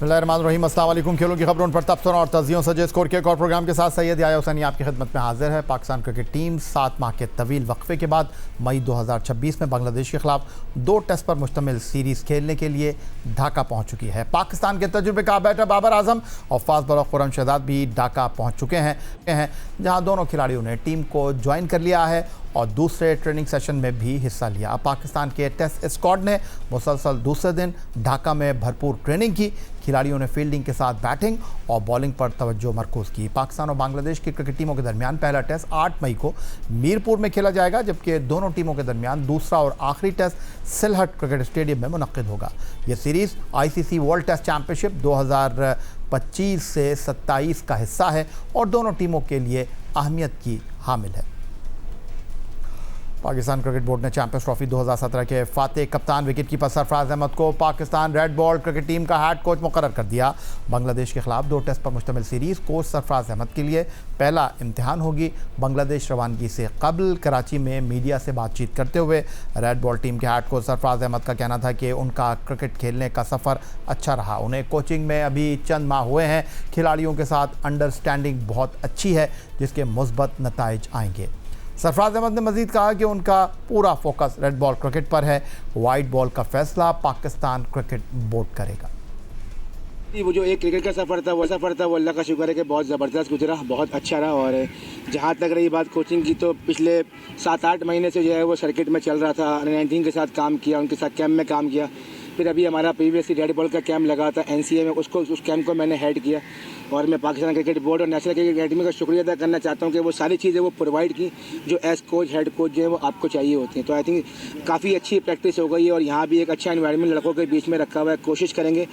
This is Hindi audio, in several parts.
बिस्मिल्लाहिर्रहमानिर्रहीम। अस्सलाम वालेकुम। खेलों की खबरों पर तबसरों और तजियों सजे स्कोर के एक और प्रोग्राम के साथ सैयद याया हुसैनी आपकी खिदमत में हाजिर है। पाकिस्तान क्रिकेट टीम 7 माह के तवील वक्फे के बाद मई 2026 में बांग्लादेश के खिलाफ 2 टेस्ट पर मुश्तमिल सीरीज़ खेलने के लिए ढाका पहुंच चुकी है। पाकिस्तान के तजुर्बेकार बैटर बाबर आजम और फास्ट बॉलर खुर्रम शहजाद भी ढाका पहुँच चुके हैं, जहाँ दोनों खिलाड़ियों ने टीम को ज्वाइन कर लिया है और दूसरे ट्रेनिंग सेशन में भी हिस्सा लिया। अब पाकिस्तान के टेस्ट स्क्वाड ने मुसलसल दूसरे दिन ढाका में भरपूर ट्रेनिंग की। खिलाड़ियों ने फील्डिंग के साथ बैटिंग और बॉलिंग पर तवज्जो मरकूज़ की। पाकिस्तान और बांग्लादेश की क्रिकेट टीमों के दरमियान पहला टेस्ट 8 मई को मीरपुर में खेला जाएगा, जबकि दोनों टीमों के दरमियान दूसरा और आखिरी टेस्ट सिलहट क्रिकेट स्टेडियम में मुनक्किद होगा। यह series ICC world test championship 2025 से 27 का हिस्सा है और दोनों टीमों के लिए अहमियत की हामिल है। पाकिस्तान क्रिकेट बोर्ड ने चैंपियंस ट्रॉफी 2017 के फातेह कप्तान विकेटकीपर सरफराज अहमद को Pakistan red ball cricket team का हेड कोच मुकर्रर कर दिया। बांग्लादेश के खिलाफ 2 टेस्ट पर मुश्तमिल सीरीज़ कोच सरफराज अहमद के लिए पहला इम्तिहान होगी। बांग्लादेश रवानगी से कबल कराची में मीडिया से बातचीत करते हुए रेड बॉल टीम के हेड कोच सरफराज अहमद का कहना था कि उनका क्रिकेट खेलने का सफ़र अच्छा रहा। उन्हें कोचिंग में अभी चंद माह हुए हैं। खिलाड़ियों के साथ अंडरस्टैंडिंग बहुत अच्छी है, जिसके मुस्बत नताइज आएंगे। सरफराज अहमद ने मजीद कहा कि उनका पूरा फोकस रेड बॉल क्रिकेट पर है। वाइट बॉल का फैसला पाकिस्तान क्रिकेट बोर्ड करेगा। वो जो एक क्रिकेट का सफ़र था वो अल्लाह का शुक्र है कि बहुत ज़बरदस्त गुजरा, बहुत अच्छा रहा। और जहाँ तक रही बात कोचिंग की, तो पिछले 7-8 महीने से जो है वो सर्किट में चल रहा था। अंडर-19 के साथ काम किया, उनके साथ कैंप में काम किया। फिर अभी हमारा प्रीवियसली रेड बॉल का कैंप लगा था NCA में, उस कैंप को मैंने हेड किया। और मैं पाकिस्तान क्रिकेट बोर्ड और नेशनल क्रिकेट अकेडमी का शुक्रिया अदा करना चाहता हूँ कि वो सारी चीज़ें वो प्रोवाइड की जो एज कोच हेड कोच जो है वो आपको चाहिए होती हैं। तो आई थिंक काफ़ी अच्छी प्रैक्टिस हो गई है और यहाँ भी एक अच्छा एनवायरनमेंट लड़कों के बीच में रखा हुआ है। कोशिश करेंगे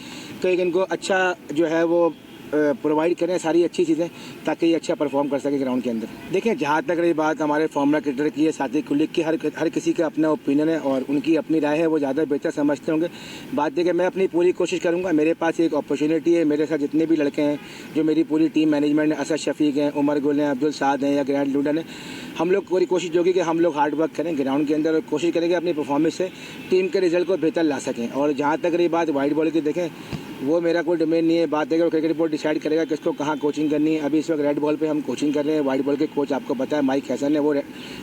कि इनको अच्छा जो है वो प्रोवाइड करें सारी अच्छी चीज़ें, ताकि ये अच्छा परफॉर्म कर सके ग्राउंड के अंदर। देखिए, जहाँ तक रही बात हमारे फॉर्मूला क्रिकेटर की है, साथी कुलिक की, हर किसी का अपना ओपिनियन है और उनकी अपनी राय है, वो ज़्यादा बेहतर समझते होंगे। बात देखिए, मैं अपनी पूरी कोशिश करूँगा। मेरे पास एक अपॉर्चुनिटी है, मेरे साथ जितने भी लड़के हैं, जो मेरी पूरी टीम मैनेजमेंट है, असद शफीक हैं, उमर गुल हैं, अब्दुल साद हैं या ग्रैंड लूडन है, हम लोग पूरी कोशिश होगी कि हम लोग हार्ड वर्क करें ग्राउंड के अंदर और कोशिश करेंगे अपनी परफॉर्मेंस से टीम के रिजल्ट को बेहतर ला सकें। और जहाँ तक रही बात वाइट बॉल की, देखें वो मेरा कोई डोमेन नहीं है। बात है कि क्रिकेट बोर्ड डिसाइड करेगा किसको कहाँ कोचिंग करनी है। अभी इस वक्त रेड बॉल पे हम कोचिंग कर रहे हैं। वाइट बॉल के कोच आपको पता है माइक हैसन है, वो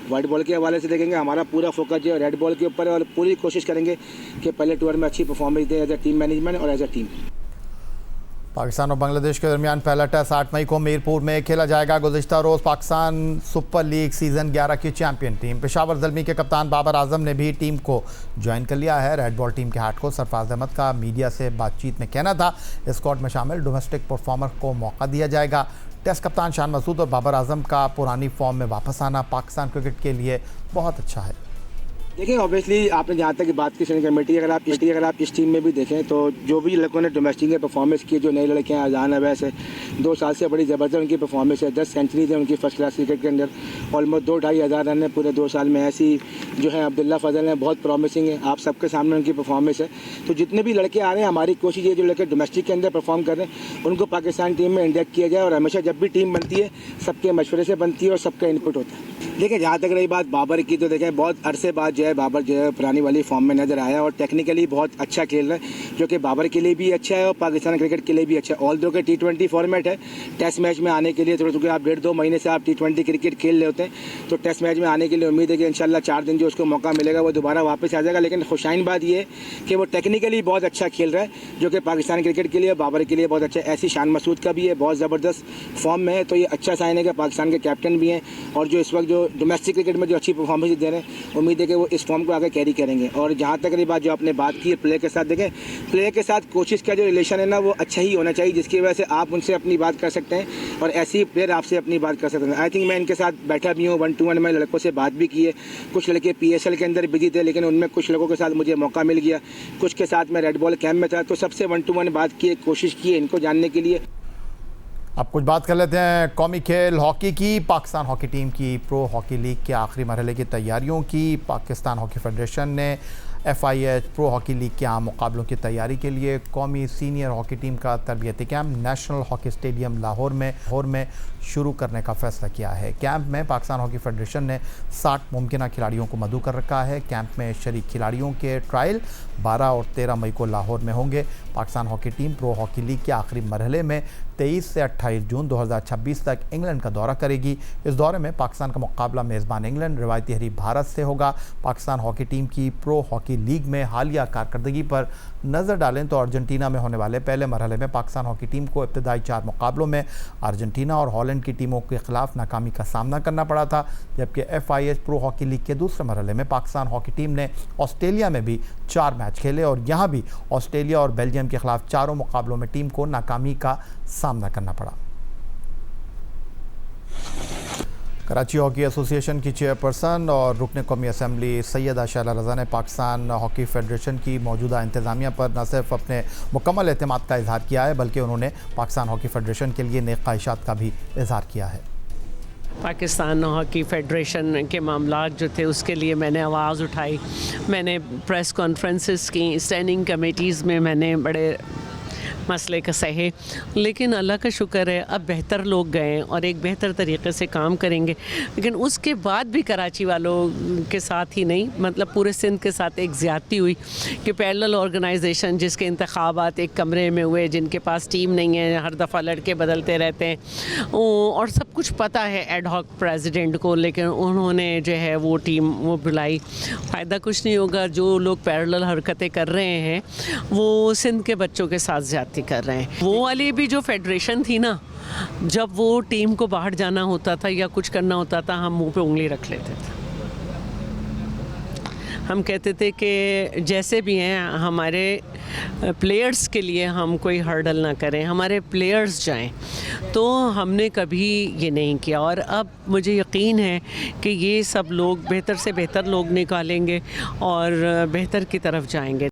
वाइट बॉल के हवाले से देखेंगे। हमारा पूरा फोकस जो है रेड बॉल के ऊपर है और पूरी कोशिश करेंगे कि पहले टूर में अच्छी परफॉर्मेंस दें एज ए टीम मैनेजमेंट और एज ए टीम। पाकिस्तान और बांग्लादेश के दरमियान पहला टेस्ट 8 मई को मीरपुर में खेला जाएगा। गुज़िश्ता रोज़ पाकिस्तान सुपर लीग सीज़न 11 की चैंपियन टीम पेशावर ज़ल्मी के कप्तान बाबर आजम ने भी टीम को ज्वाइन कर लिया है। रेड बॉल टीम के हेड कोच सरफराज अहमद का मीडिया से बातचीत में कहना था, स्क्वाड में शामिल डोमेस्टिक परफॉर्मर को मौका दिया जाएगा। टेस्ट कप्तान शान मसूद और बाबर आजम का पुरानी फॉर्म में वापस आना पाकिस्तान क्रिकेट के लिए बहुत अच्छा है। देखिए, ऑब्वियसली आपने जहाँ तक बात की सेलेक्शन कमेटी, अगर आप इस टीम में भी देखें तो जो भी लड़कों ने डोमेस्टिक में परफॉर्मेंस की, जो नए लड़के हैं, अजान अवैस है, 2 साल से बड़ी ज़बरदस्त उनकी परफॉर्मेंस है। 10 सेंचुरीज है उनकी फर्स्ट क्लास क्रिकेट के अंदर, ऑलमोस्ट 2-2.5 हज़ार रन है पूरे 2 साल में। ऐसी जो है अब्दुल्ला फजल हैं, बहुत प्रॉमिसिंग है, आप सबके सामने उनकी परफॉर्मेंस है। तो जितने भी लड़के आ रहे हैं, हमारी कोशिश ये जो लड़के डोमेस्टिक के अंदर परफॉर्म कर रहे हैं उनको पाकिस्तान टीम में इंजेक्ट किया जाए। और हमेशा जब भी टीम बनती है सबके मशवरे से बनती है और सबका इनपुट होता है। देखिए, जहाँ तक रही बात बाबर की, तो देखें बहुत अरसे बाद जो है बाबर जो है पुरानी वाली फॉर्म में नजर आया और टेक्निकली बहुत अच्छा खेल रहा है, जो कि बाबर के लिए भी अच्छा है और पाकिस्तान क्रिकेट के लिए भी अच्छा है। ऑल दो के T20 फॉर्मेट है, टेस्ट मैच में आने के लिए थोड़ा क्योंकि आप 1.5-2 महीने से आप T20 क्रिकेट खेल रहे होते हैं, तो टेस्ट मैच में आने के लिए उम्मीद है कि इंशाल्लाह 4 दिन जो उसको मौका मिलेगा वो दोबारा वापस आ जाएगा। लेकिन खुशाइन बात ये है कि वो टेक्निकली बहुत अच्छा खेल रहा है, जो कि पाकिस्तान क्रिकेट के लिए बाबर के लिए बहुत अच्छा है। ऐसी शान मसूद का भी है, बहुत ज़बरदस्त फॉर्म में है, तो ये अच्छा साइन है कि पाकिस्तान के कैप्टन भी हैं और जो इस वक्त जो डोमेस्टिक क्रिकेट में जो अच्छी परफॉर्मेंस दे रहे हैं, उम्मीद है कि वो इस फॉर्म को आगे कैरी करेंगे। और जहाँ तक रही बात जो आपने बात की है प्लेयर के साथ, देखें प्लेयर के साथ कोचिज का जो रिलेशन है ना वो अच्छा ही होना चाहिए, जिसकी वजह से आप उनसे अपनी बात कर सकते हैं और ऐसे ही प्लेयर आपसे अपनी बात कर सकते हैं। आई थिंक मैं इनके साथ बैठा भी हूँ, 1-to-1 में लड़कों से बात भी की है। कुछ लड़के PSL के अंदर बिजी थे, लेकिन उनमें कुछ लोगों के साथ मुझे मौका मिल गया, कुछ के साथ मैं रेड बॉल कैंप में था, तो सबसे 1-to-1 बात की, कोशिश की है इनको जानने के लिए। अब कुछ बात कर लेते हैं कौमी खेल हॉकी की। पाकिस्तान हॉकी टीम की प्रो हॉकी लीग के आखिरी मरहले की तैयारियों की पाकिस्तान हॉकी फेडरेशन ने FIH प्रो हॉकी लीग के आम मुकाबलों की तैयारी के लिए कौमी सीनियर हॉकी टीम का तरबियती camp national hockey stadium Lahore में शुरू करने का फैसला किया है। कैंप में पाकिस्तान हॉकी फेडरेशन ने 60 मुमकिन खिलाड़ियों को मदऊ कर रखा है। कैंप में शरीक खिलाड़ियों के ट्रायल 12 और 13 मई को लाहौर में होंगे। Pakistan hockey team pro hockey league के आखिरी मरहले में 23 से 28 जून 2026 तक इंग्लैंड का दौरा करेगी। इस दौरे में पाकिस्तान का मुकाबला मेज़बान इंग्लैंड रिवायती हरीफ भारत से होगा। पाकिस्तान हॉकी टीम की प्रो हॉकी लीग में हालिया कारकर्दगी पर नज़र डालें तो अर्जेंटीना में होने वाले पहले मरहले में पाकिस्तान हॉकी टीम को इब्तदाई 4 मुकाबलों में अर्जेंटीना और हॉलैंड की टीमों के खिलाफ नाकामी का सामना करना पड़ा था, जबकि FIH प्रो हॉकी लीग के दूसरे मरहले में पाकिस्तान हॉकी टीम ने ऑस्ट्रेलिया में भी 4 मैच खेले और यहाँ भी ऑस्ट्रेलिया और बेल्जियम के खिलाफ चारों मुकाबलों में टीम को नाकामी का सामना करना पड़ा। कराची हॉकी एसोसिएशन की चेयरपर्सन और रुकन कौमी असम्बली सैयदा शैला रज़ा ने पाकिस्तान हॉकी फेडरेशन की मौजूदा इंतज़ामिया पर न सिर्फ अपने मुकम्मल एतमाद का इजहार किया है बल्कि उन्होंने पाकिस्तान हॉकी फेडरेशन के लिए नेक ख्वाहिशात का भी इजहार किया है। पाकिस्तान हॉकी फेडरेशन के मामलात जो थे उसके लिए मैंने आवाज़ उठाई, मैंने प्रेस कॉन्फ्रेंसेस की, स्टैंडिंग कमेटीज़ में मैंने बड़े मसले का सहे, लेकिन अल्लाह का शुक्र है अब बेहतर लोग गए और एक बेहतर तरीक़े से काम करेंगे। लेकिन उसके बाद भी कराची वालों के साथ ही नहीं, मतलब पूरे सिंध के साथ एक ज़्यादती हुई कि पैरेलल ऑर्गेनाइजेशन जिसके इंतखाबात एक कमरे में हुए, जिनके पास टीम नहीं है, हर दफ़ा लड़के बदलते रहते हैं और सब कुछ पता है एड हॉक प्रेसिडेंट को, लेकिन उन्होंने जो है वो टीम वो बुलाई। फ़ायदा कुछ नहीं होगा। जो लोग पैरेलल हरकतें कर रहे हैं वो सिंध के बच्चों के साथ ज़्यादती कर रहे हैं। वो वाली भी जो फेडरेशन थी ना, जब वो टीम को बाहर जाना होता था या कुछ करना होता था हम मुंह पे उंगली रख लेते थे। हम कहते थे कि जैसे भी हैं हमारे प्लेयर्स के लिए हम कोई हर्डल ना करें, हमारे प्लेयर्स जाएं। तो हमने कभी ये नहीं किया और अब मुझे यकीन है कि ये सब लोग बेहतर से बेहतर लोग निकालेंगे और बेहतर की तरफ जाएंगे।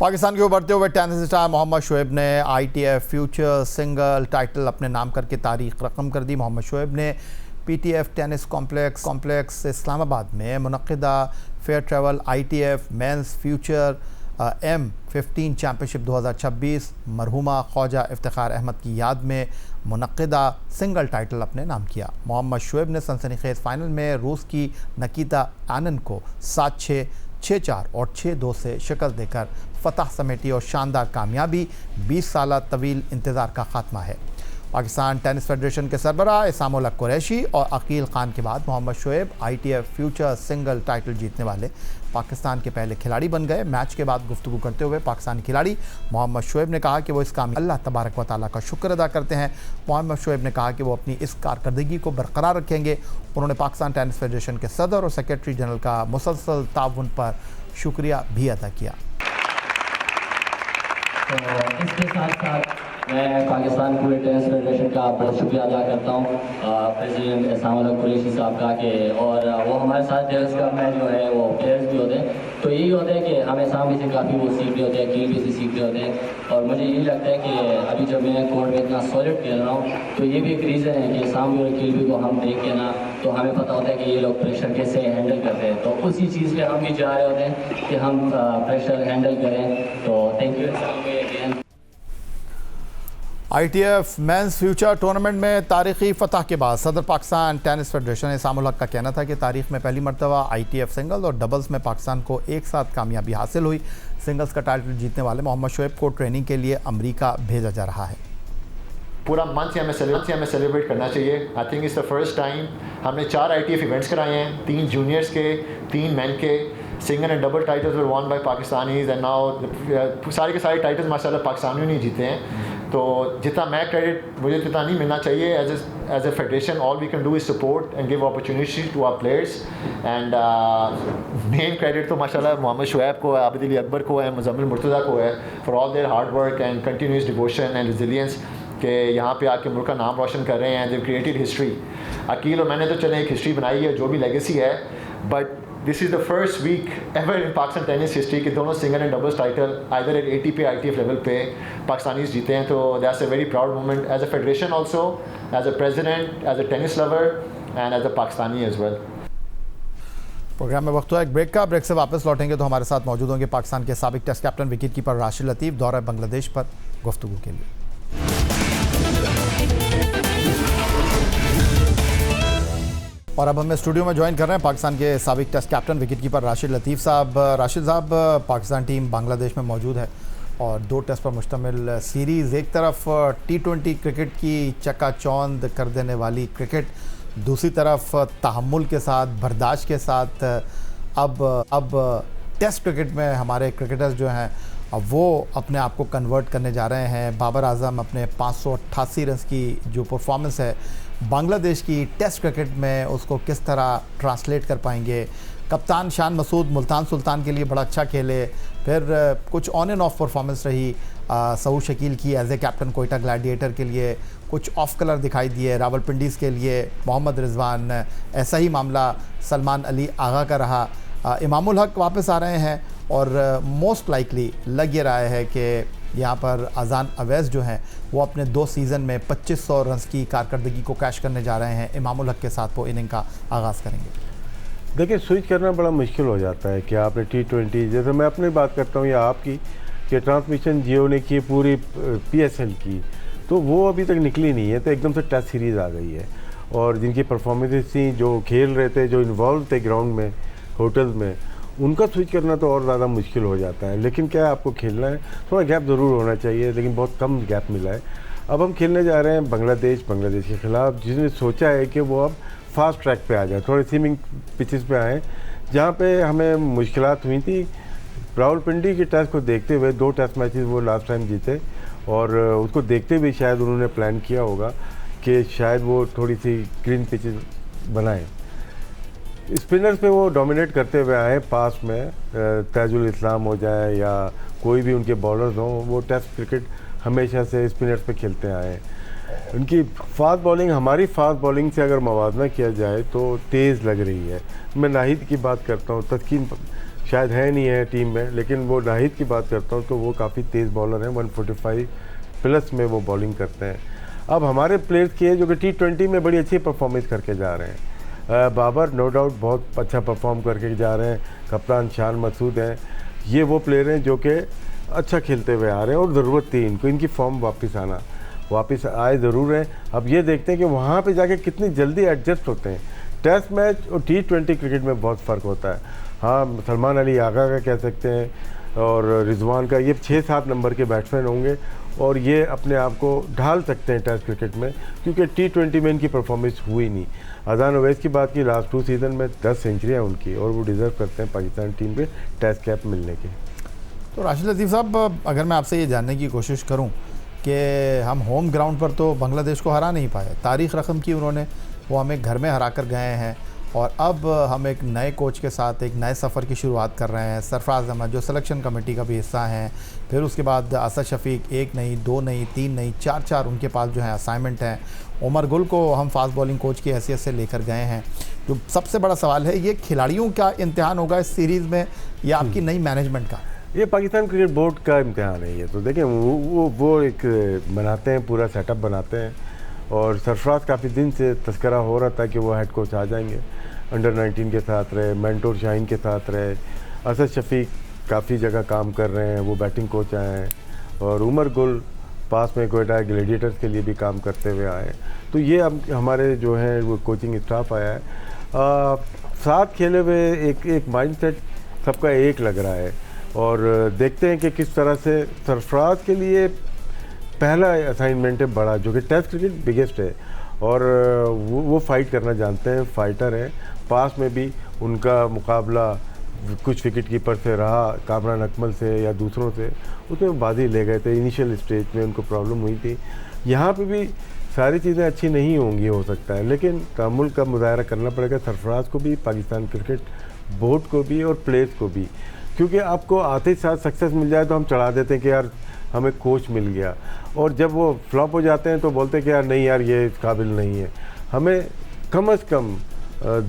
पाकिस्तान के उभरते हुए टेनिस स्टार मोहम्मद शोएब ने ITF फ्यूचर सिंगल टाइटल अपने नाम करके तारीख रकम कर दी। मोहम्मद शोएब ने PTF टेनिस कॉम्प्लेक्स इस्लामाबाद में मुनक़िदा fair travel ITF men's future M15 championship 2026 मरहुमा ख्वाजा इफ्तिखार अहमद की याद में मुनक़िदा सिंगल टाइटल अपने नाम किया। मोहम्मद शोएब ने सनसनीखेज़ फाइनल में रूस की नकीता आनंद को 7-6, 6-4 और 6-2 से शिकस्त देकर फतह समेटी और शानदार कामयाबी 20 साल तवील इंतज़ार का खात्मा है। पाकिस्तान टेनिस फेडरेशन के सरबराह इसामुल हक कुरैशी और अकील खान के बाद Mohammad Shoaib ITF future single title जीतने वाले पाकिस्तान के पहले खिलाड़ी बन गए। मैच के बाद गुफ्तगू करते हुए पाकिस्तानी खिलाड़ी मोहम्मद शोएब ने कहा कि वो इस काम अल्लाह तबारक व तआला का शुक्र अदा करते हैं। मोहम्मद शोएब ने कहा कि वो अपनी इस कारकर्दगी को बरकरार रखेंगे। उन्होंने पाकिस्तान टेनिस फेडरेशन के सदर और सेक्रेटरी जनरल का मुसलसल ताउन पर शुक्रिया भी अदा किया। तो इसके साथ साथ मैं पाकिस्तान पूरे टेनिस फेडरेशन का बहुत शुक्रिया अदा करता हूँ प्रेसिडेंट इसामुल हक कुरैशी साहब का कि और वो हमारे साथ टेनिस कप में जो है वो प्लेयर्स भी होते हैं। तो यही होता है कि हमें सामने से काफ़ी वो सीख रहे होते हैं, कील भी से सीख रहे होते हैं। और मुझे यही लगता है कि अभी जब मैं कोर्ट में इतना सॉलिड खेल रहा हूँ तो ये भी एक रीज़न है कि सामने और कील भी को हम देख के ना तो हमें पता होता है कि ये लोग प्रेशर कैसे हैंडल करते हैं। तो उसी चीज़ पे हम भी जा रहे होते हैं कि हम प्रेशर हैंडल करें। तो thank you again. ITF men's future tournament में तारीखी फतह के बाद सदर पाकिस्तान टेनिस फेडरेशन इसामुल हक का कहना था कि तारीख में पहली मरतबा ITF सिंगल्स और डबल्स में पाकिस्तान को एक साथ कामयाबी हासिल हुई। सिंगल्स का टाइटल जीतने वाले मोहम्मद शोएब को ट्रेनिंग के लिए अमरीका भेजा जा रहा है। पूरा मंथ हमें सेलिब्रेट करना चाहिए। I think it's the first time हमने 4 ITF इवेंट्स कराए हैं, 3 जूनियर्स के, 3 मेन के। Single and double titles were won by Pakistanis and now सारे के सारे टाइटल्स माशाल्लाह पाकिस्तानियों ने जीते हैं। तो जितना मैं क्रेडिट मुझे जितना नहीं मिलना चाहिए as a federation, all we can do is support and give opportunity to our players and main credit तो माशाल्लाह मोहम्मद शोएब को है, आबिद अली अकबर को है, मुज़म्मिल मुर्तज़ा को है for all there hard work and continuous devotion and resilience कि यहाँ पे आके मुल्क का नाम रोशन कर रहे हैं। देव क्रिएटेड हिस्ट्री। अकील और मैंने तो चले एक हिस्ट्री बनाई है जो भी लेगेसी है, but this is the first week ever in Pakistan tennis history कि दोनों single and doubles title either at ATP ITF level पे पाकिस्तानीज जीते हैं। तो that's a very proud moment as a federation also, as a president, as a tennis lover and as a Pakistani as well. Program में वक्त हुआ एक ब्रेक का। ब्रेक से वापस लौटेंगे तो हमारे साथ मौजूद होंगे पाकिस्तान के साबिक test captain wicket keeper Rashid Latif दौरा बांग्लादेश पर गुफ्तगू के लिए। और अब हमें स्टूडियो में ज्वाइन कर रहे हैं पाकिस्तान के साबिक test captain wicket keeper Rashid Latif साहब। राशिद साहब, पाकिस्तान टीम बांग्लादेश में मौजूद है और 2 टेस्ट पर मुश्तमिल सीरीज़, एक तरफ T20 क्रिकेट की चकाचौंध कर देने वाली क्रिकेट, दूसरी तरफ तहम्मुल के साथ, बर्दाश्त के साथ अब टेस्ट क्रिकेट में हमारे क्रिकेटर्स जो हैं अब वो अपने आप को कन्वर्ट करने जा रहे हैं। बाबर आजम अपने 588 रन की जो परफॉर्मेंस है बांग्लादेश की टेस्ट क्रिकेट में, उसको किस तरह ट्रांसलेट कर पाएंगे। कप्तान शान मसूद मुल्तान सुल्तान के लिए बड़ा अच्छा खेले, फिर कुछ ऑन एंड ऑफ परफॉर्मेंस रही सऊद शकील की as a captain Quetta gladiator के लिए, कुछ ऑफ कलर दिखाई दिए रावलपिंडीज़ के लिए मोहम्मद रिजवान, ऐसा ही मामला सलमान अली आगा का रहा। इमामुल हक वापस आ रहे हैं और मोस्ट लाइकली लग ये रहा है कि यहाँ पर अजान अवैस जो हैं वो अपने 2 सीज़न में 2500 रन की कारकर्दगी को कैश करने जा रहे हैं। इमामुल हक के साथ वो इनिंग का आगाज़ करेंगे। देखिए, स्विच करना बड़ा मुश्किल हो जाता है कि आपने T20, जैसे मैं अपनी बात करता हूँ या आपकी, कि ट्रांसमिशन जियो ने की पूरी PSL की, तो वो अभी तक निकली नहीं है, तो एकदम से टेस्ट सीरीज़ आ गई है और जिनकी परफॉर्मेंसेस थी, जो खेल रहे थे, जो इन्वॉल्व थे ग्राउंड में, होटल्स में, उनका स्विच करना तो और ज़्यादा मुश्किल हो जाता है। लेकिन क्या आपको खेलना है, थोड़ा गैप ज़रूर होना चाहिए, लेकिन बहुत कम गैप मिला है। अब हम खेलने जा रहे हैं बांग्लादेश के ख़िलाफ़, जिसने सोचा है कि वो अब फास्ट ट्रैक पे आ जाए, थोड़े सीमिंग पिचेस पे आए, जहाँ पे हमें मुश्किलात हुई थी। रावलपिंडी के टेस्ट को देखते हुए 2 टेस्ट मैचेस वो लास्ट टाइम जीते और उसको देखते हुए शायद उन्होंने प्लान किया होगा कि शायद वो थोड़ी सी ग्रीन पिचेस बनाएं। स्पिनर्स पे वो डोमिनेट करते हुए आए, पास में ताजुल इस्लाम हो जाए या कोई भी उनके बॉलर्स हों, वो टेस्ट क्रिकेट हमेशा से स्पिनर्स पे खेलते आए हैं। उनकी फास्ट बॉलिंग हमारी फास्ट बॉलिंग से अगर मवाजना किया जाए तो तेज़ लग रही है। मैं नाहिद की बात करता हूँ, तस्कीन शायद है नहीं है टीम में, लेकिन वो नाहिद की बात करता हूँ तो वो काफ़ी तेज़ बॉलर हैं, 145 प्लस में वो बॉलिंग करते हैं। अब हमारे प्लेयर्स की है जो कि T20 में बड़ी अच्छी परफॉर्मेंस करके जा रहे हैं। बाबर नो डाउट बहुत अच्छा परफॉर्म करके जा रहे हैं, कप्तान शान मसूद हैं, ये वो प्लेयर हैं जो कि अच्छा खेलते हुए आ रहे हैं और ज़रूरत थी इनको, इनकी फॉर्म वापस आए ज़रूर हैं। अब ये देखते हैं कि वहाँ पे जाके कितनी जल्दी एडजस्ट होते हैं। टेस्ट मैच और T20 क्रिकेट में बहुत फ़र्क होता है। हाँ, सलमान अली आगा का कह सकते हैं और रिजवान का, ये 6-7 नंबर के बैट्समैन होंगे और ये अपने आप को ढाल सकते हैं टेस्ट क्रिकेट में, क्योंकि T20 में इनकी परफॉर्मेंस हुई नहीं। अजान अवैस की बात की, लास्ट 2 सीज़न में 10 सेंचुरियाँ उनकी, और वो डिज़र्व करते हैं पाकिस्तान टीम के टेस्ट कैप मिलने के। तो राशिद लतीफ़ साहब, अगर मैं आपसे ये जानने की कोशिश करूं कि हम होम ग्राउंड पर तो बांग्लादेश को हरा नहीं पाए, तारीख़ रकम की उन्होंने, वो हमें घर में हरा कर गए हैं और अब हम एक नए कोच के साथ एक नए सफ़र की शुरुआत कर रहे हैं। सरफराज अहमद जो सिलेक्शन कमेटी का भी हिस्सा हैं, फिर उसके बाद असद शफीक, 1 नहीं 2 नहीं 3 नहीं 4 उनके पास जो है असाइनमेंट हैं। उमर गुल को हम फास्ट बॉलिंग कोच की हैसियत से लेकर गए हैं। जो सबसे बड़ा सवाल है, ये खिलाड़ियों का इम्तिहान होगा इस सीरीज़ में या आपकी नई मैनेजमेंट का? ये पाकिस्तान क्रिकेट बोर्ड का इम्तिहान है। ये तो देखें, वो एक बनाते हैं, पूरा सेटअप बनाते हैं और सरफराज काफ़ी दिन से तस्करा हो रहा था कि वो हेड कोच आ जाएंगे। अंडर 19 के साथ रहे, मेंटोर शाहीन के साथ रहे, असद शफीक काफ़ी जगह काम कर रहे हैं, वो बैटिंग कोच आए हैं, और उमर गुल पास में कोयटा ग्लैडिएटर्स के लिए भी काम करते हुए आए हैं। तो ये अब हमारे जो है वो कोचिंग स्टाफ आया है, साथ खेले हुए एक माइंडसेट सबका एक लग रहा है और देखते हैं कि किस तरह से सरफराज के लिए पहला असाइनमेंट है बड़ा, जो कि टेस्ट क्रिकेट बिगेस्ट है और वो फाइट करना जानते हैं, फाइटर हैं। पास में भी उनका मुकाबला कुछ विकेट कीपर से रहा, कामरान अकमल से या दूसरों से, उसमें बाजी ले गए थे। इनिशियल स्टेज में उनको प्रॉब्लम हुई थी। यहाँ पे भी सारी चीज़ें अच्छी नहीं होंगी, हो सकता है, लेकिन तहम्मुल का मुजाहरा करना पड़ेगा सरफराज को भी, पाकिस्तान क्रिकेट बोर्ड को भी और प्लेयर्स को भी, क्योंकि आपको आते ही साथ सक्सेस मिल जाए तो हम चढ़ा देते हैं कि यार हमें कोच मिल गया, और जब वो फ्लॉप हो जाते हैं तो बोलते हैं कि यार नहीं यार ये काबिल नहीं है। हमें कम से कम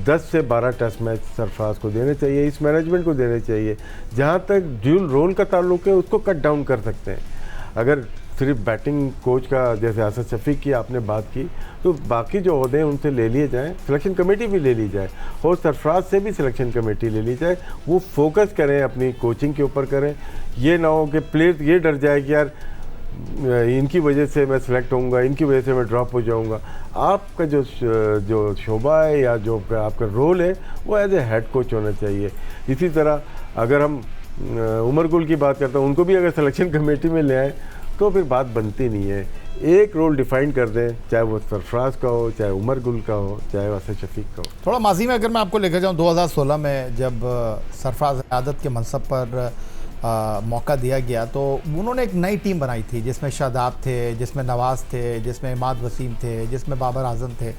10 से 12 टेस्ट मैच सरफराज को देने चाहिए, इस मैनेजमेंट को देने चाहिए। जहाँ तक ड्यूल रोल का ताल्लुक है उसको कट डाउन कर सकते हैं। अगर सिर्फ बैटिंग कोच का, जैसे असद शफीक की आपने बात की, तो बाकी जो ओहदे हैं उनसे ले लिए जाएं, सिलेक्शन कमेटी भी ले ली जाए और सरफराज से भी सिलेक्शन कमेटी ले ली जाए। वो फोकस करें अपनी कोचिंग के ऊपर करें। ये ना हो कि प्लेयर ये डर जाए कि यार इनकी वजह से मैं सिलेक्ट होऊंगा, इनकी वजह से मैं ड्रॉप हो जाऊंगा। आपका जो शोबा है या जो आपका रोल है वो एज ए हेड कोच होना चाहिए। इसी तरह अगर हम उमर गुल की बात करते हैं, उनको भी अगर सिलेक्शन कमेटी में ले आए तो फिर बात बनती नहीं है। एक रोल डिफाइन कर दें, चाहे वो सरफराज का हो, चाहे उमर गुल का हो, चाहे असद शफीक का हो। थोड़ा माजी में अगर मैं आपको लेकर जाऊँ, 2016 में जब सरफराज क़यादत के मनसब पर मौका दिया गया तो उन्होंने एक नई टीम बनाई थी जिसमें शादाब थे, जिसमें नवाज़ थे, जिसमें इमाद वसीम थे, जिसमें बाबर आजम थे।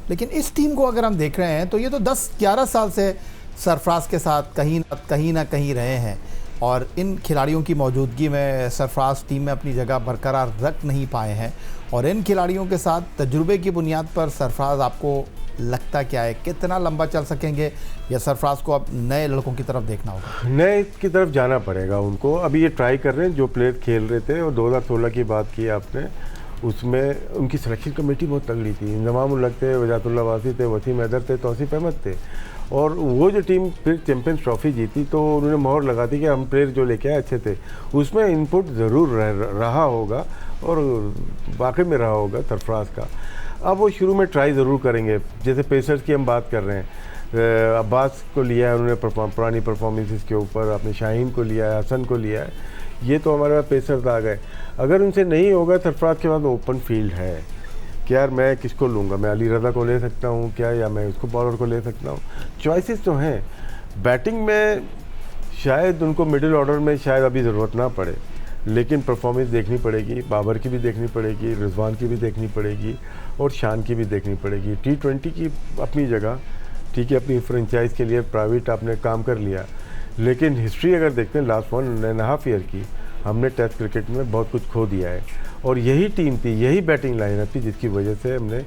लेकिन इस टीम को अगर हम देख रहे हैं तो ये तो 10-11 साल से सरफराज के साथ कहीं ना कहीं रहे हैं और इन खिलाड़ियों की मौजूदगी में सरफराज टीम में अपनी जगह बरकरार रख नहीं पाए हैं। और इन खिलाड़ियों के साथ तजुर्बे की बुनियाद पर सरफराज आपको लगता क्या है, कितना लंबा चल सकेंगे या सरफराज को अब नए लड़कों की तरफ देखना होगा? नए की तरफ जाना पड़ेगा उनको। अभी ये ट्राई कर रहे हैं, जो प्लेयर खेल रहे थे। और 2016 की बात की आपने, उसमें उनकी सिलेक्शन कमेटी बहुत तगड़ी थी। इंजमाम उल हक थे, वजातुल्लाह वासी थे, वसीम हैदर थे, तौसीफ अहमद थे। और वो जो टीम फिर चैम्पियंस ट्रॉफी जीती तो उन्होंने मोहर लगा दी कि हम प्लेयर जो लेके आए अच्छे थे। उसमें इनपुट ज़रूर रहा होगा और वाकई में रहा होगा सरफराज का। अब वो शुरू में ट्राई ज़रूर करेंगे। जैसे पेसर्स की हम बात कर रहे हैं, अब्बास को लिया है उन्होंने पुरानी परफॉर्मेंसेस के ऊपर, अपने शाहीन को लिया है, हसन को लिया है। ये तो हमारे पास पेसर्स आ गए। अगर उनसे नहीं होगा सरफराज के बाद ओपन फील्ड है कि यार मैं किसको लूँगा, मैं अली रज़ा को ले सकता हूँ क्या, या मैं उसको बॉलर को ले सकता हूँ। चॉइसेस तो हैं। बैटिंग में शायद उनको मिडिल ऑर्डर में शायद अभी ज़रूरत ना पड़े, लेकिन परफॉर्मेंस देखनी पड़ेगी। बाबर की भी देखनी पड़ेगी, रिजवान की भी देखनी पड़ेगी और शान की भी देखनी पड़ेगी। T20 की अपनी जगह ठीक है, अपनी फ्रेंचाइज के लिए प्राइवेट आपने काम कर लिया, लेकिन हिस्ट्री अगर देखते हैं लास्ट 1.5 ईयर की, हमने टेस्ट क्रिकेट में बहुत कुछ खो दिया है। और यही टीम थी, यही बैटिंग लाइनअप थी जिसकी वजह से हमने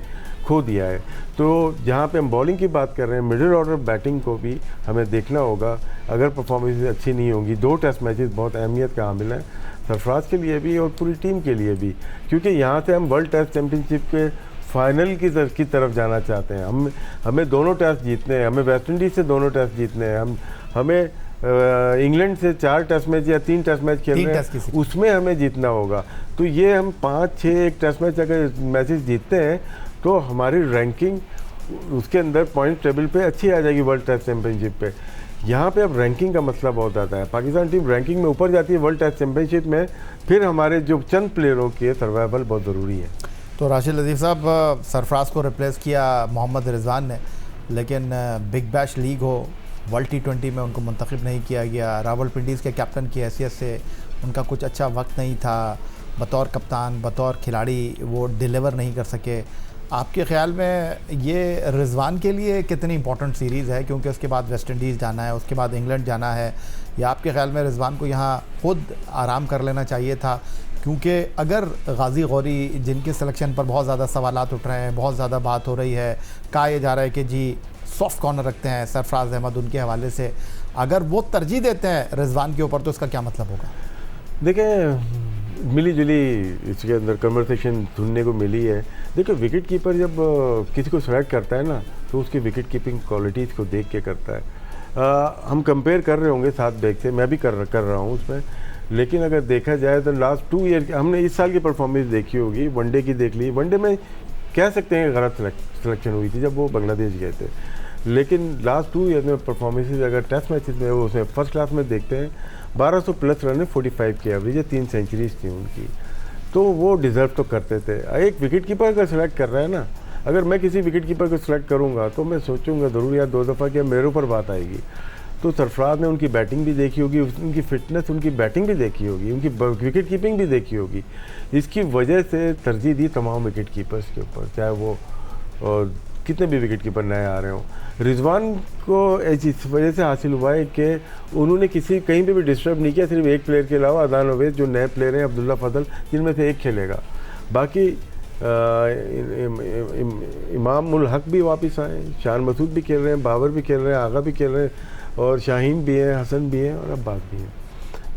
खो दिया है। तो जहाँ पे हम बॉलिंग की बात कर रहे हैं, मिडिल ऑर्डर बैटिंग को भी हमें देखना होगा। अगर परफॉर्मेंस अच्छी नहीं होंगी, 2 टेस्ट मैचेस बहुत अहमियत का हामिल हैं सरफराज के लिए भी और पूरी टीम के लिए भी, क्योंकि यहाँ से हम वर्ल्ड टेस्ट चैम्पियनशिप के फाइनल की तरफ जाना चाहते हैं। हमें दोनों टेस्ट जीतने हैं, हमें वेस्ट इंडीज़ से दोनों टेस्ट जीतने हैं, हमें इंग्लैंड से 4 टेस्ट मैच या 3 टेस्ट मैच खेलने हैं, उसमें हमें जीतना होगा। तो ये हम 5-6 एक टेस्ट मैच अगर मैचेस जीतते हैं तो हमारी रैंकिंग उसके अंदर पॉइंट टेबल पे अच्छी आ जाएगी वर्ल्ड टेस्ट चैम्पियनशिप पे। यहाँ पे अब रैंकिंग का मसला बहुत आता है। पाकिस्तान टीम रैंकिंग में ऊपर जाती है वर्ल्ड टेस्ट चैम्पियनशिप में, फिर हमारे जो चंद प्लेयरों की सर्वाइवल बहुत ज़रूरी है। तो राशिद लतीफ़ साहब, सरफराज को रिप्लेस किया मोहम्मद रिजवान ने, लेकिन बिग बैश लीग हो, वर्ल्ड T20 में उनको मुंतखब नहीं किया गया। रावलपिंडीज़ के कैप्टन की हैसियत से उनका कुछ अच्छा वक्त नहीं था। बतौर कप्तान, बतौर खिलाड़ी वो डिलीवर नहीं कर सके। आपके ख़्याल में ये रिजवान के लिए कितनी इंपॉर्टेंट सीरीज़ है, क्योंकि उसके बाद वेस्ट इंडीज़ जाना है, उसके बाद इंग्लैंड जाना है, या आपके ख़्याल में रिजवान को यहाँ खुद आराम कर लेना चाहिए था? क्योंकि अगर गाजी गौरी, जिनके सिलेक्शन पर बहुत ज़्यादा सवालात उठ रहे हैं, बहुत ज़्यादा बात हो रही है, कहा यह जा रहा है कि जी सॉफ्ट कॉर्नर रखते हैं सरफराज अहमद उनके हवाले से, अगर वो तरजीह देते हैं रिजवान के ऊपर तो इसका क्या मतलब होगा? देखें, मिली जुली इसके अंदर कन्वर्सेशन सुनने को मिली है। देखो, विकेट कीपर जब किसी को सेलेक्ट करता है ना, तो उसकी विकेट कीपिंग क्वालिटीज़ को देख के करता है। हम कंपेयर कर रहे होंगे 7 बैग से, मैं भी कर रहा हूँ उसमें, लेकिन अगर देखा जाए तो लास्ट 2 ईयर हमने इस साल की परफॉर्मेंस देखी होगी, वनडे की देख ली। वनडे में कह सकते हैं गलत सिलेक्शन हुई थी जब वो बांग्लादेश गए थे, लेकिन लास्ट 2 ईयर में परफॉर्मेंसेज अगर टेस्ट मैचेस में वो उसमें फर्स्ट क्लास में देखते हैं, 1200 प्लस रन है, 45 की एवरेज है, 3 सेंचुरीज थी उनकी, तो वो डिज़र्व तो करते थे। एक विकेट कीपर अगर सेलेक्ट कर रहा है ना, अगर मैं किसी विकेट कीपर को सिलेक्ट करूँगा तो मैं सोचूंगा ज़रूर यार 2 दफ़ा कि मेरे ऊपर बात आएगी। तो सरफराज ने उनकी बैटिंग भी देखी होगी, उनकी फिटनेस, उनकी बैटिंग भी देखी होगी, उनकी विकेट कीपिंग भी देखी होगी। इसकी वजह से तरजीह दी तमाम विकेट कीपर्स के ऊपर, चाहे वो कितने भी विकेट कीपर नए आ रहे हों। रिजवान को इस वजह से हासिल हुआ है कि उन्होंने कहीं पे भी डिस्टर्ब नहीं किया, सिर्फ एक प्लेयर के अलावा अदान अवैस जो नए प्लेयर हैं, अब्दुल्ला फजल, जिनमें से एक खेलेगा। बाकी इमाम उल हक भी वापस आए, शान मसूद भी खेल रहे हैं, बाबर भी खेल रहे हैं, आगा भी खेल रहे हैं, और शाहीन भी हैं, हसन भी हैं और अब्बास भी हैं।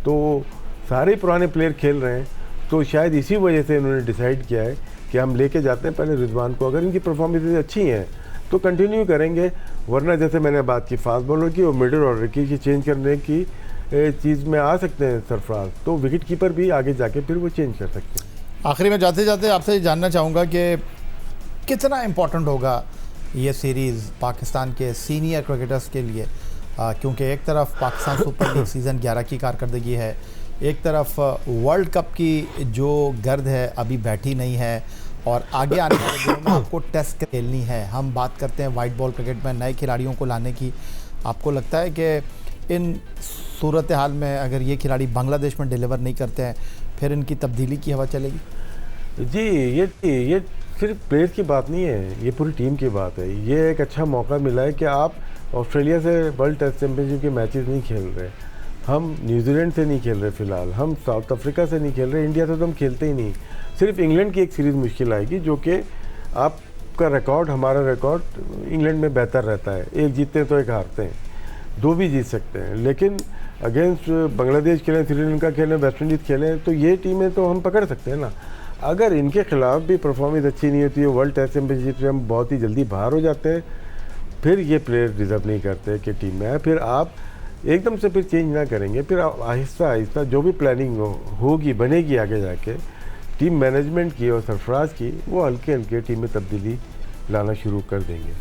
तो सारे पुराने प्लेयर खेल रहे हैं। तो शायद इसी वजह से इन्होंने डिसाइड किया है कि हम लेके जाते हैं पहले रिजवान को, अगर इनकी परफॉर्मेंस अच्छी हैं तो कंटिन्यू करेंगे, वरना जैसे मैंने बात की फास्ट बॉलर की और मिडिल ऑर्डर की चेंज करने की चीज़ में आ सकते हैं सरफराज, तो विकेट कीपर भी आगे जाके फिर वो चेंज कर सकते हैं। आखिरी में जाते जाते आपसे जानना चाहूँगा कि कितना इम्पोर्टेंट होगा ये सीरीज़ पाकिस्तान के सीनियर क्रिकेटर्स के लिए, क्योंकि एक तरफ पाकिस्तान सुपर लीग सीज़न 11 की कारकर्दगी है, एक तरफ वर्ल्ड कप की जो गर्द है अभी बैठी नहीं है, और आगे आने वाले दिनों में आपको टेस्ट खेलनी है। हम बात करते हैं वाइट बॉल क्रिकेट में नए खिलाड़ियों को लाने की। आपको लगता है कि इन सूरत हाल में अगर ये खिलाड़ी बांग्लादेश में डिलीवर नहीं करते हैं फिर इनकी तब्दीली की हवा चलेगी? जी, ये सिर्फ प्लेयर की बात नहीं है, ये पूरी टीम की बात है। ये एक अच्छा मौका मिला है कि आप ऑस्ट्रेलिया से वर्ल्ड टेस्ट चैम्पियनशिप के मैचेस नहीं खेल रहे, हम न्यूजीलैंड से नहीं खेल रहे फ़िलहाल, हम साउथ अफ्रीका से नहीं खेल रहे, इंडिया से तो हम खेलते ही नहीं। सिर्फ इंग्लैंड की एक सीरीज़ मुश्किल आएगी, जो कि आपका रिकॉर्ड, हमारा रिकॉर्ड इंग्लैंड में बेहतर रहता है, एक जीतते हैं तो एक हारते हैं, दो भी जीत सकते हैं, लेकिन अगेंस्ट बांग्लादेश खेलें, श्रीलंका खेलें, वेस्ट इंडीज़ खेलें, तो ये टीमें तो हम पकड़ सकते हैं ना। अगर इनके खिलाफ भी परफॉर्मेंस अच्छी नहीं होती है, वर्ल्ड टेस्ट चैम्पियनशिप से हम बहुत ही जल्दी बाहर हो जाते हैं, फिर ये प्लेयर डिज़र्व नहीं करते कि टीम में है। फिर आप एकदम से फिर चेंज ना करेंगे, फिर आहिस्ता आहिस्ता जो भी प्लानिंग होगी बनेगी आगे जाके टीम मैनेजमेंट की और सरफराज की, वो हल्के हल्के टीम में तब्दीली लाना शुरू कर देंगे।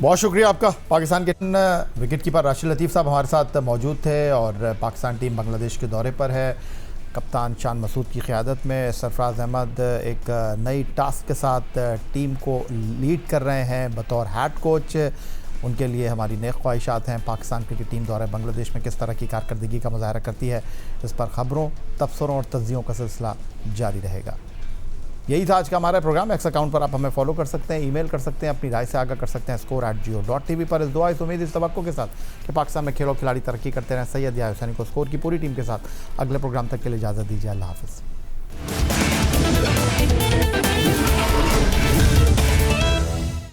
बहुत शुक्रिया आपका। पाकिस्तान के विकेट कीपर राशिद लतीफ़ साहब हमारे साथ मौजूद थे, और पाकिस्तान टीम बांग्लादेश के दौरे पर है। कप्तान चांद मसूद की क़यादत में सरफराज अहमद एक नई टास्क के साथ टीम को लीड कर रहे हैं बतौर हेड कोच। उनके लिए हमारी नेक ख्वाहिशात हैं। पाकिस्तान क्रिकेट टीम दौरे बांग्लादेश में किस तरह की कारकर्दगी का मुजाहरा करती है, इस पर ख़बरों, तबसरों और तज्ज़ियों का सिलसिला जारी रहेगा। यही था आज का हमारा प्रोग्राम। एक्स अकाउंट पर आप हमें फॉलो कर सकते हैं, ईमेल कर सकते हैं, अपनी राय से आगाह कर सकते हैं score@geo.tv पर। इस दुआ, इस उम्मीद, इस तवक्को के साथ कि पाकिस्तान में खेलों खिलाड़ी तरक्की करते रहें। सैयद या हुसैनी को स्कोर की पूरी टीम के साथ अगले प्रोग्राम तक के लिए इजाज़त दीजिए। अल्लाह हाफ़िज़।